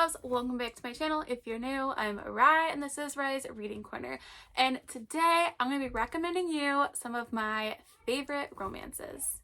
loves, welcome back to my channel. If you're new, I'm Rye and this is Rye's Reading Corner. And today I'm going to be recommending you some of my favorite romances.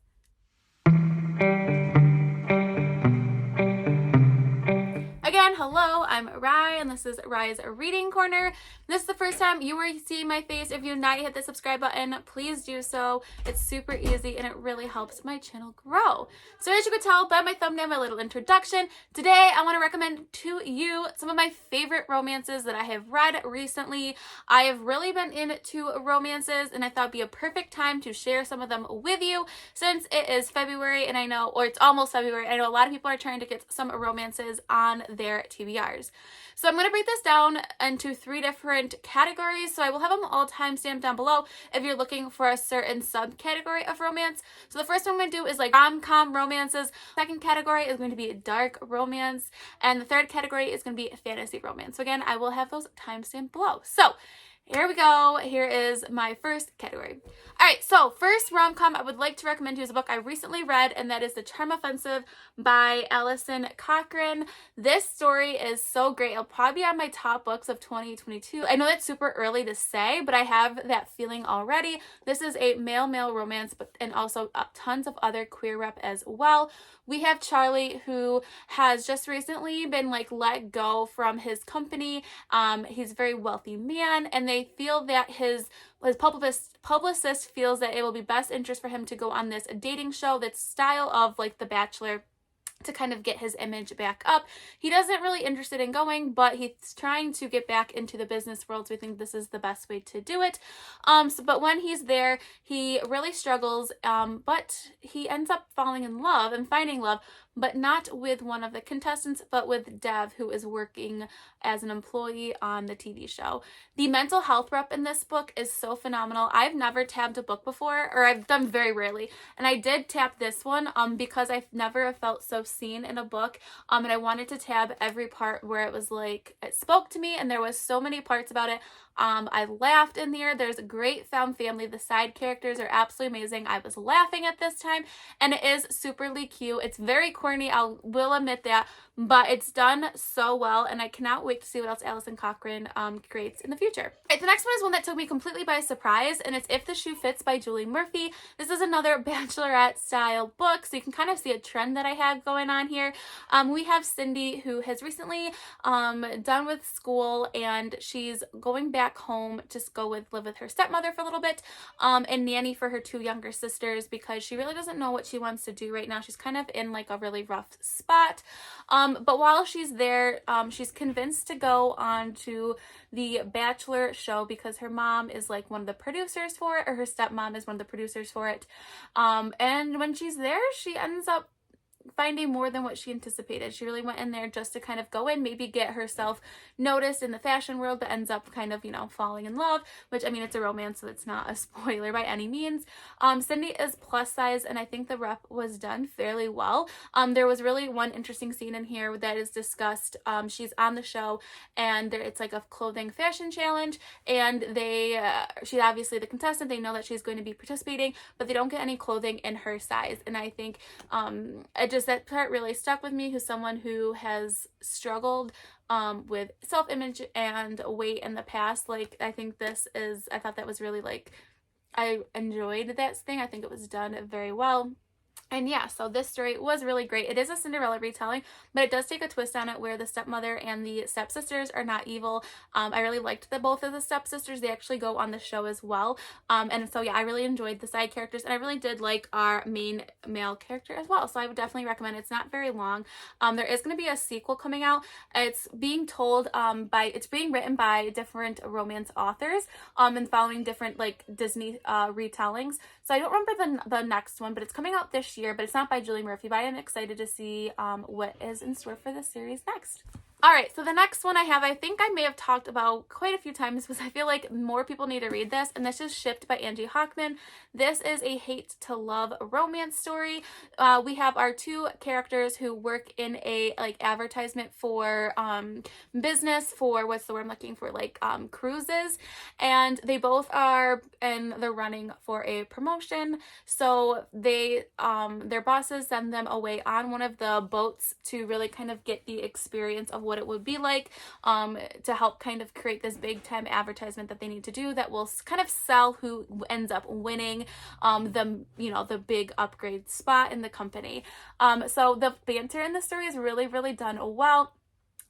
Again, hello, I'm Rye and this is Rye's Reading Corner. This is the first time you are seeing my face. If you've not hit the subscribe button, please do so. It's super easy and it really helps my channel grow. So as you could tell by my thumbnail, my little introduction, today I want to recommend to you some of my favorite romances that I have read recently. I have really been into romances and I thought it'd be a perfect time to share some of them with you since it is February and I know, or it's almost February, I know a lot of people are trying to get some romances on their TBRs. So I'm going to break this down into 3 different categories. So I will have them all timestamped down below if you're looking for a certain subcategory of romance. So the first one I'm going to do is like rom-com romances. Second category is going to be dark romance. And the third category is going to be fantasy romance. So again, I will have those timestamped below. So here we go. Here is my first category. All right, so first rom-com I would like to recommend to you is a book I recently read, and that is The Charm Offensive by Alison Cochrane. This story is so great. It'll probably be on my top books of 2022. I know that's super early to say, but I have that feeling already. This is a male-male romance, and also tons of other queer rep as well. We have Charlie, who has just recently been let go from his company. He's a very wealthy man, and they feel that his publicist feels that it will be best interest for him to go on this dating show that's style of The Bachelor, to kind of get his image back up. He doesn't really interested in going, but he's trying to get back into the business world, so I think this is the best way to do it. But when he's there, he really struggles, but he ends up falling in love and finding love, but not with one of the contestants, but with Dev, who is working as an employee on the TV show. The mental health rep in this book is so phenomenal. I've never tabbed a book before, or I've done very rarely, and I did tap this one because I've never felt so seen in a book, and I wanted to tab every part where it was it spoke to me, and there was so many parts about it. I laughed in there. There's a great found family. The side characters are absolutely amazing. I was laughing at this time, and it is superly cute. It's very corny, I will admit that, but it's done so well, and I cannot wait to see what else Alison Cochrane creates in the future. Right, the next one is one that took me completely by surprise, and it's If the Shoe Fits by Julie Murphy. This is another bachelorette style book, so you can kind of see a trend that I have going on here. We have Cindy, who has recently done with school, and she's going back home to live with her stepmother for a little bit, and nanny for her 2 younger sisters, because she really doesn't know what she wants to do right now. She's kind of in a really rough spot, but while she's there, she's convinced to go on to the Bachelor show because her mom is one of the producers for it, or her stepmom is one of the producers for it, and when she's there, she ends up finding more than what she anticipated. She really went in there just to kind of go in, maybe get herself noticed in the fashion world, but ends up kind of, falling in love, which, I mean, it's a romance, so it's not a spoiler by any means. Cindy is plus size, and I think the rep was done fairly well. There was really one interesting scene in here that is discussed. She's on the show, and it's a clothing fashion challenge, and she's obviously the contestant. They know that she's going to be participating, but they don't get any clothing in her size, and I think that part really stuck with me, who's someone who has struggled with self-image and weight in the past. I thought that was really I enjoyed that thing. I think it was done very well. And yeah, so this story was really great. It is a Cinderella retelling, but it does take a twist on it where the stepmother and the stepsisters are not evil. I really liked both of the stepsisters. They actually go on the show as well. And so yeah, I really enjoyed the side characters, and I really did like our main male character as well. So I would definitely recommend it. It's not very long. There is going to be a sequel coming out. It's being told it's being written by different romance authors, and following different Disney retellings. So I don't remember the next one, but it's coming out this year, but it's not by Julie Murphy, but I am excited to see what is in store for this series next. All right, so the next one I think I may have talked about quite a few times because I feel like more people need to read this, and this is Shipped by Angie Hockman. This is a hate to love romance story. We have our 2 characters who work in a advertisement for business for, what's the word I'm looking for, cruises, and they both are in the running for a promotion. So their bosses send them away on one of the boats to really kind of get the experience of what it would be like to help kind of create this big time advertisement that they need to do that will kind of sell who ends up winning the big upgrade spot in the company. So the banter in the story is really, really done well,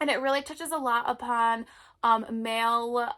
and it really touches a lot upon male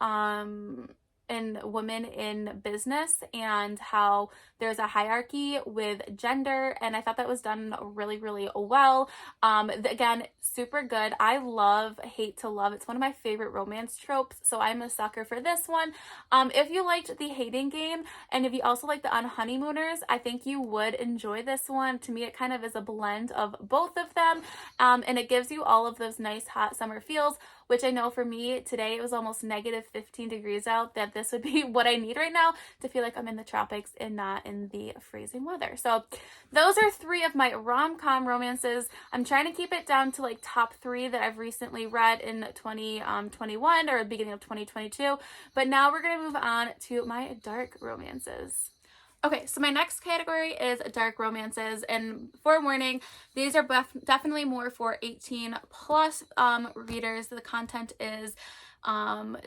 and women in business and how there's a hierarchy with gender, and I thought that was done really, really well. Again, super good. I love hate to love. It's one of my favorite romance tropes, so I'm a sucker for this one. If you liked The Hating Game, and if you also like The Honeymooners, I think you would enjoy this one. To me, it kind of is a blend of both of them, and it gives you all of those nice hot summer feels, which I know for me today it was almost negative 15 degrees out, that this would be what I need right now to feel like I'm in the tropics and not in the freezing weather. So those are 3 of my rom-com romances. I'm trying to keep it down to like top 3 that I've recently read in 2021 or the beginning of 2022. But now we're going to move on to my dark romances. Okay, so my next category is dark romances, and forewarning, these are definitely more for 18 plus readers. The content is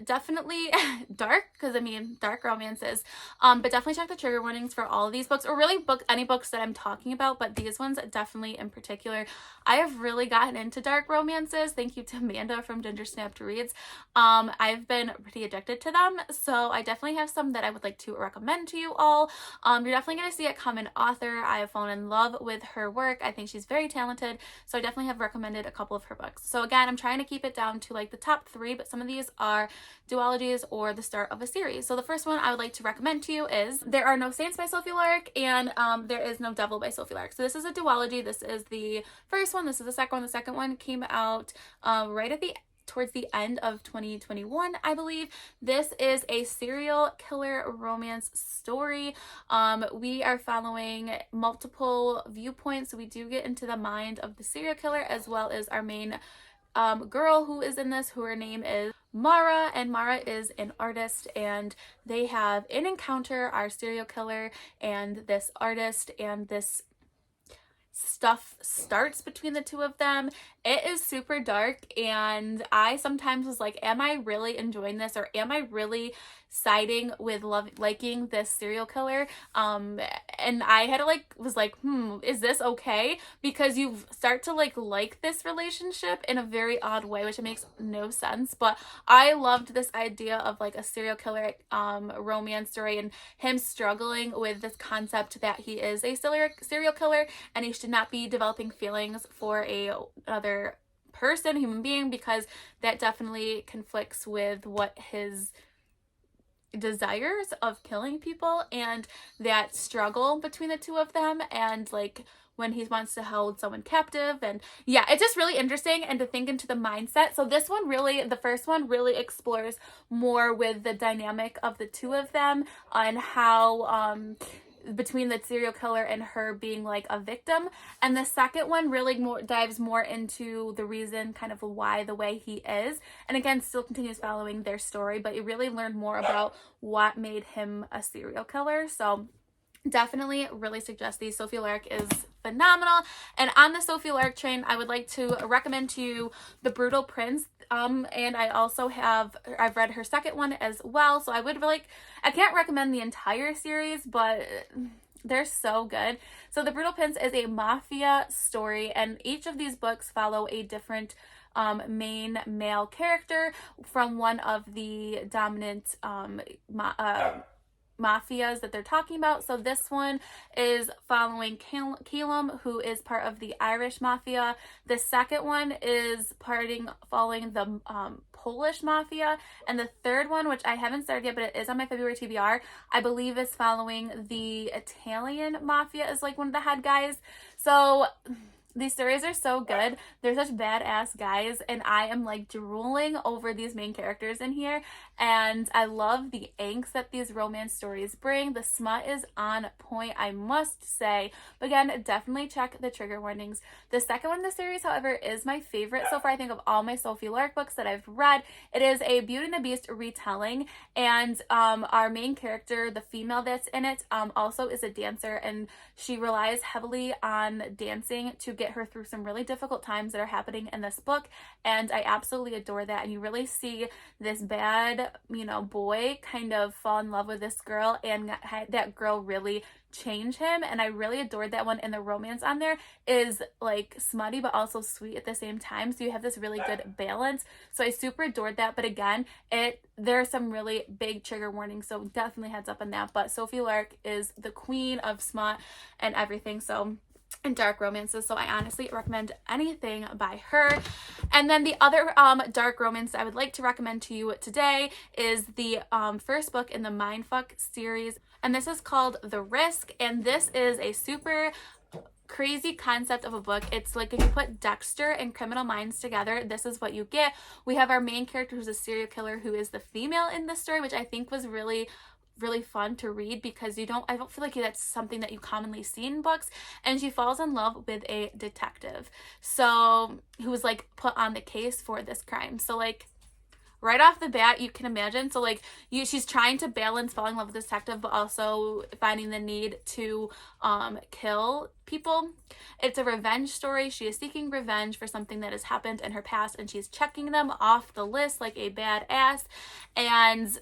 definitely dark, because I mean dark romances, but definitely check the trigger warnings for all of these books, or really any books that I'm talking about, but these ones definitely in particular. I have really gotten into dark romances, thank you to Manda from Ginger Snapped Reads. I've been pretty addicted to them, so I definitely have some that I would like to recommend to you all. You're definitely going to see a common author. I have fallen in love with her work. I think she's very talented, so I definitely have recommended a couple of her books. So again, I'm trying to keep it down to like the top 3, but some of these are duologies or the start of a series. So the first one I would like to recommend to you is There Are No Saints by Sophie Lark, and There Is No Devil by Sophie Lark. So this is a duology. This is the first one. This is the second one. The second one came out right at towards the end of 2021, I believe. This is a serial killer romance story. We are following multiple viewpoints, so we do get into the mind of the serial killer as well as our main girl who is in this, who her name is Mara, and Mara is an artist, and they have an encounter, our serial killer and this artist, and this stuff starts between the two of them. It is super dark, and I sometimes was like, am I really enjoying this, or am I really siding with liking this serial killer? And I had to was like, is this okay? Because you start to like this relationship in a very odd way, which makes no sense. But I loved this idea of like a serial killer romance story, and him struggling with this concept that he is a serial killer and he should not be developing feelings for another person, human being, because that definitely conflicts with what his desires of killing people, and that struggle between the two of them, and like when he wants to hold someone captive. And yeah, it's just really interesting, and to think into the mindset. So this one really, the first one really explores more with the dynamic of the two of them and how between the serial killer and her being like a victim. And the second one really dives more into the reason, kind of why the way he is, and again still continues following their story, but you really learn more about what made him a serial killer. So definitely really suggest these. Sophie Lark is phenomenal. And on the Sophie Lark train, I would like to recommend to you The Brutal Prince. And I've read her second one as well. So I can't recommend the entire series, but they're so good. So The Brutal Prince is a mafia story, and each of these books follow a different main male character from one of the dominant mafias that they're talking about. So this one is following Calum, who is part of the Irish mafia. The second one is following the Polish mafia, and the third one, which I haven't started yet, but it is on my February TBR, I believe is following the Italian mafia as like one of the head guys. So these stories are so good. They're such badass guys, and I am like drooling over these main characters in here, and I love the angst that these romance stories bring. The smut is on point, I must say. But again, definitely check the trigger warnings. The second one in the series, however, is my favorite so far, I think, of all my Sophie Lark books that I've read. It is a Beauty and the Beast retelling, and our main character, the female that's in it, also is a dancer, and she relies heavily on dancing to get her through some really difficult times that are happening in this book, and I absolutely adore that. And you really see this bad, you know, boy kind of fall in love with this girl, and that girl really change him, and I really adored that one. And the romance on there is like smutty but also sweet at the same time, so you have this really good balance. So I super adored that, but again, there are some really big trigger warnings, so definitely heads up on that. But Sophie Lark is the queen of smut and everything, so, and dark romances, so I honestly recommend anything by her. And then the other dark romance I would like to recommend to you today is the first book in the Mindfuck series, and this is called The Risk, and this is a super crazy concept of a book. It's like if you put Dexter and Criminal Minds together, this is what you get. We have our main character who's a serial killer who is the female in this story, which I think was really fun to read, because I don't feel like that's something that you commonly see in books. And she falls in love with a detective, so who's like put on the case for this crime. So like right off the bat, you can imagine. So like she's trying to balance falling in love with this detective, but also finding the need to kill people. It's a revenge story. She is seeking revenge for something that has happened in her past, and she's checking them off the list like a badass. And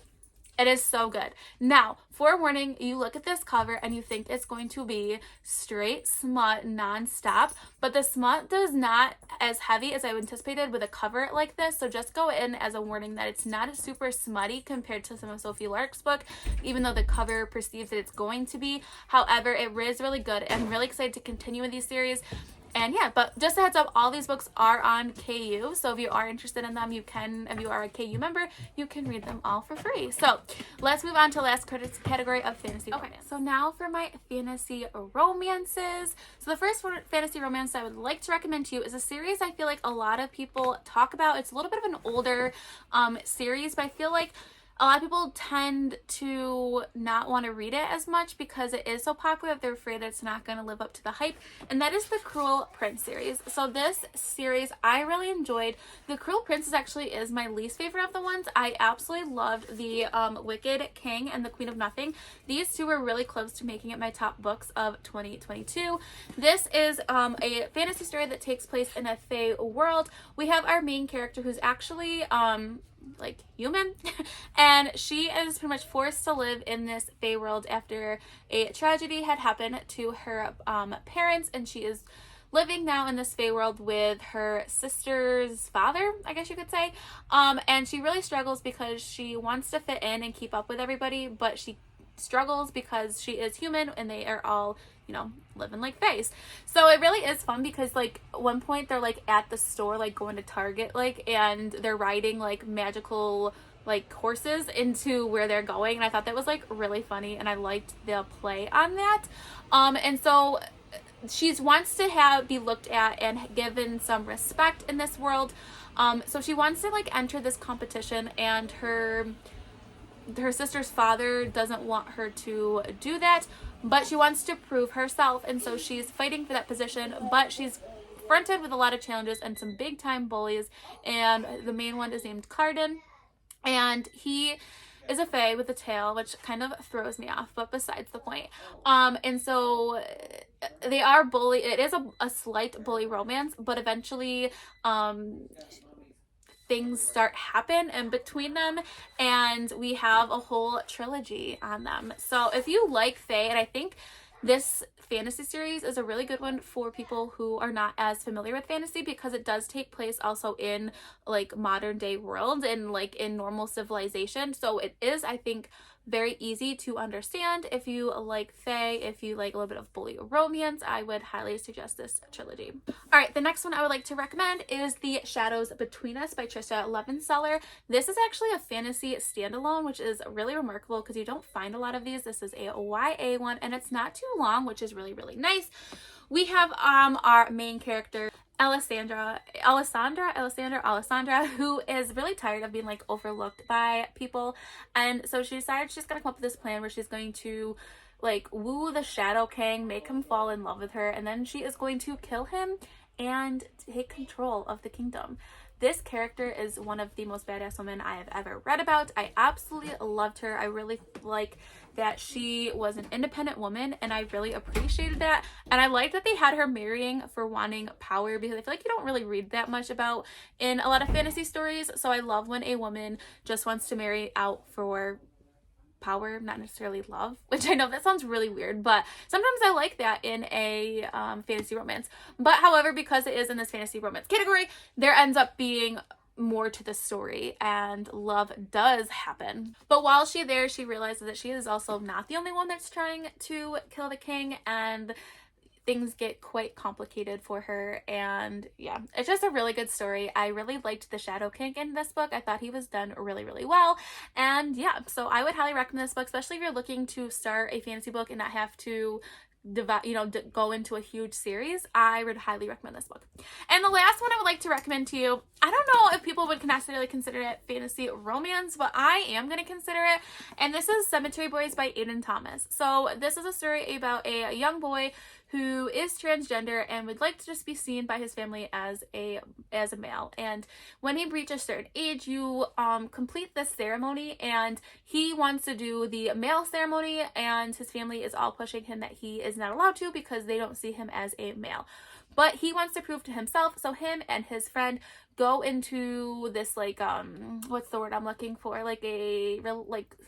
it is so good. Now, forewarning, you look at this cover and you think it's going to be straight smut nonstop, but the smut is not as heavy as I anticipated with a cover like this, so just go in as a warning that it's not super smutty compared to some of Sophie Lark's book, even though the cover perceives that it's going to be. However, it is really good. I'm really excited to continue with these series. And yeah, but just a heads up, all these books are on KU, so if you are interested in them, you can, if you are a KU member, you can read them all for free. So let's move on to the last category of fantasy romance. So now for my fantasy romances. So the first one, fantasy romance I would like to recommend to you is a series I feel like a lot of people talk about. It's a little bit of an older series, but I feel like a lot of people tend to not want to read it as much because it is so popular that they're afraid that it's not going to live up to the hype, and that is the Cruel Prince series. So this series I really enjoyed. The Cruel Prince actually is my least favorite of the ones. I absolutely loved the Wicked King and the Queen of Nothing. These two were really close to making it my top books of 2022. This is a fantasy story that takes place in a fae world. We have our main character who's actually like human and she is pretty much forced to live in this fae world after a tragedy had happened to her parents, and she is living now in this fae world with her sister's father, I guess you could say, and she really struggles because she wants to fit in and keep up with everybody, but she struggles because she is human and they are all, you know, living like faes. So it really is fun because like at one point they're like at the store, like going to Target, like, and they're riding like magical like horses into where they're going, and I thought that was like really funny, and I liked the play on that. And so she wants to be looked at and given some respect in this world. So she wants to like enter this competition, and her sister's father doesn't want her to do that, but she wants to prove herself, and so she's fighting for that position, but she's confronted with a lot of challenges and some big time bullies, and the main one is named Carden, and he is a fae with a tail, which kind of throws me off, but besides the point. And so they are it is a slight bully romance, but eventually things start happen in between them, and we have a whole trilogy on them. So if you like fae, and I think this fantasy series is a really good one for people who are not as familiar with fantasy, because it does take place also in like modern day world and like in normal civilization. So it is, I think, very easy to understand. If you like fae, if you like a little bit of bully romance, I would highly suggest this trilogy. All right, the next one I would like to recommend is The Shadows Between Us by Trisha Levenseller. This is actually a fantasy standalone, which is really remarkable because you don't find a lot of these. This is a YA one, and it's not too long, which is really, really nice. We have our main character, Alessandra, who is really tired of being like overlooked by people, and so she decided she's gonna come up with this plan where she's going to like woo the Shadow King, make him fall in love with her, and then she is going to kill him and take control of the kingdom. this character is one of the most badass women I have ever read about. I absolutely loved her. I really like that she was an independent woman, and I really appreciated that. And I like that they had her marrying for wanting power, because I feel like you don't really read that much about in a lot of fantasy stories. So I love when a woman just wants to marry out for power, not necessarily love, which I know that sounds really weird, but sometimes I like that in a fantasy romance. But however, because it is in this fantasy romance category, there ends up being more to the story, and love does happen. But while she's there, she realizes that she is also not the only one that's trying to kill the king, and things get quite complicated for her. And yeah, it's just a really good story. I really liked the Shadow King in this book. I thought he was done really, really well. And yeah, so I would highly recommend this book, especially if you're looking to start a fantasy book and not have to go into a huge series. I would highly recommend this book. And the last one I would like to recommend to you, I don't know if people would necessarily consider it fantasy romance, but I am going to consider it, and this is Cemetery Boys by Aiden Thomas. So this is a story about a young boy who is transgender and would like to just be seen by his family as a male. And when he reaches a certain age, you complete this ceremony, and he wants to do the male ceremony, and his family is all pushing him that he is not allowed to because they don't see him as a male. But he wants to prove to himself, so him and his friend go into this, like, what's the word I'm looking for? Like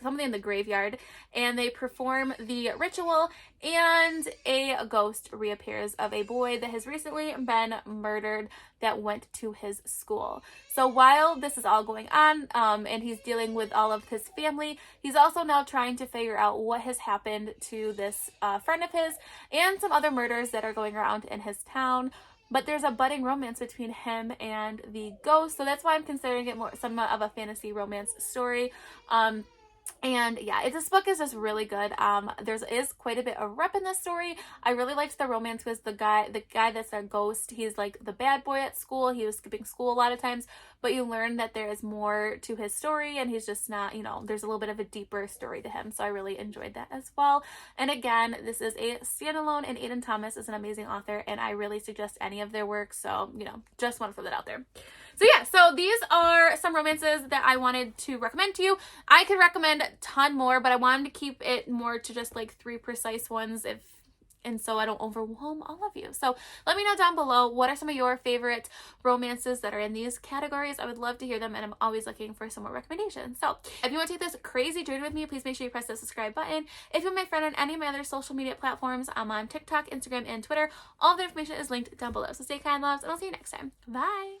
something in the graveyard, and they perform the ritual, and a ghost reappears of a boy that has recently been murdered that went to his school. So while this is all going on, and he's dealing with all of his family, he's also now trying to figure out what has happened to this friend of his and some other murders that are going around in his town. But there's a budding romance between him and the ghost, so that's why I'm considering it more somewhat of a fantasy romance story. And yeah, this book is just really good. There is quite a bit of rep in this story. I really liked the romance with the guy that's a ghost. He's like the bad boy at school. He was skipping school a lot of times, but you learn that there is more to his story, and he's just not, there's a little bit of a deeper story to him. So I really enjoyed that as well. And again, this is a standalone, and Aiden Thomas is an amazing author, and I really suggest any of their work. So, just want to throw that out there. So yeah, so these are some romances that I wanted to recommend to you. I could recommend a ton more, but I wanted to keep it more to just like 3 precise ones, and so I don't overwhelm all of you. So let me know down below, what are some of your favorite romances that are in these categories? I would love to hear them, and I'm always looking for some more recommendations. So if you want to take this crazy journey with me, please make sure you press the subscribe button. If you're my friend on any of my other social media platforms, I'm on TikTok, Instagram, and Twitter. All the information is linked down below. So stay kind, loves, and I'll see you next time. Bye!